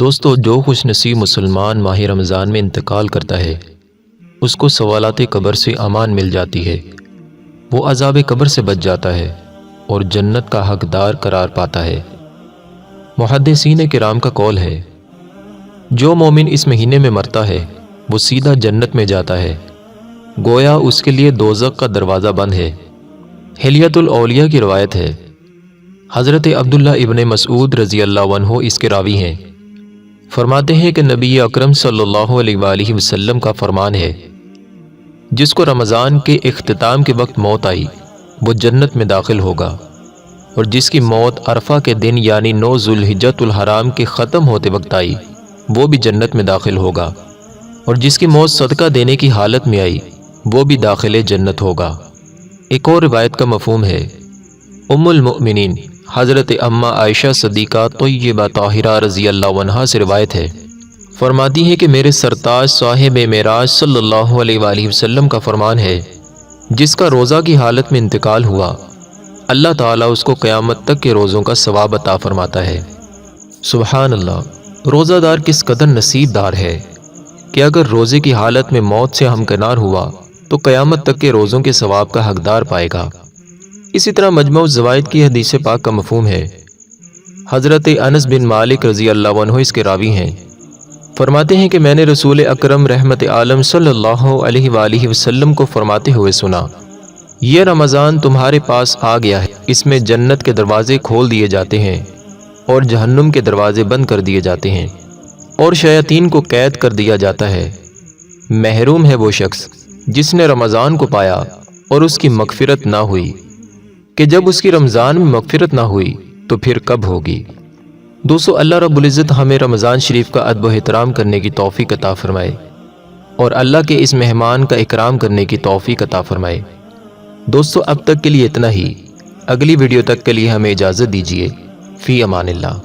دوستو، جو خوش نصیب مسلمان ماہ رمضان میں انتقال کرتا ہے اس کو سوالات قبر سے امان مل جاتی ہے، وہ عذاب قبر سے بچ جاتا ہے اور جنت کا حقدار قرار پاتا ہے۔ محدثین کرام کا قول ہے، جو مومن اس مہینے میں مرتا ہے وہ سیدھا جنت میں جاتا ہے، گویا اس کے لیے دوزخ کا دروازہ بند ہے۔ حلیۃ الاولیاء کی روایت ہے، حضرت عبداللہ ابن مسعود رضی اللہ عنہ اس کے راوی ہیں، فرماتے ہیں کہ نبی اکرم صلی اللہ علیہ وآلہ وسلم کا فرمان ہے، جس کو رمضان کے اختتام کے وقت موت آئی وہ جنت میں داخل ہوگا، اور جس کی موت عرفہ کے دن یعنی 9 ذوالحجۃ الحرام کے ختم ہوتے وقت آئی وہ بھی جنت میں داخل ہوگا، اور جس کی موت صدقہ دینے کی حالت میں آئی وہ بھی داخل جنت ہوگا۔ ایک اور روایت کا مفہوم ہے، ام المؤمنین حضرت اماں عائشہ صدیقہ طیبہ طاہرہ رضی اللہ عنہا سے روایت ہے، فرماتی ہے کہ میرے سرتاج صاحب معراج صلی اللہ علیہ وآلہ وسلم کا فرمان ہے، جس کا روزہ کی حالت میں انتقال ہوا اللہ تعالیٰ اس کو قیامت تک کے روزوں کا ثواب عطا فرماتا ہے۔ سبحان اللہ، روزہ دار کس قدر نصیب دار ہے کہ اگر روزے کی حالت میں موت سے ہمکنار ہوا تو قیامت تک کے روزوں کے ثواب کا حقدار پائے گا۔ اسی طرح مجموع الزوائد کی حدیث پاک کا مفہوم ہے، حضرت انس بن مالک رضی اللہ عنہ اس کے راوی ہیں، فرماتے ہیں کہ میں نے رسول اکرم رحمت عالم صلی اللہ علیہ وآلہ وسلم کو فرماتے ہوئے سنا، یہ رمضان تمہارے پاس آ گیا ہے، اس میں جنت کے دروازے کھول دیے جاتے ہیں اور جہنم کے دروازے بند کر دیے جاتے ہیں اور شیاطین کو قید کر دیا جاتا ہے۔ محروم ہے وہ شخص جس نے رمضان کو پایا اور اس کی مغفرت نہ ہوئی، کہ جب اس کی رمضان میں مغفرت نہ ہوئی تو پھر کب ہوگی؟ دوستو، اللہ رب العزت ہمیں رمضان شریف کا ادب و احترام کرنے کی توفیق عطا فرمائے اور اللہ کے اس مہمان کا اکرام کرنے کی توفیق عطا فرمائے۔ دوستو، اب تک کے لیے اتنا ہی، اگلی ویڈیو تک کے لیے ہمیں اجازت دیجیے۔ فی امان اللہ۔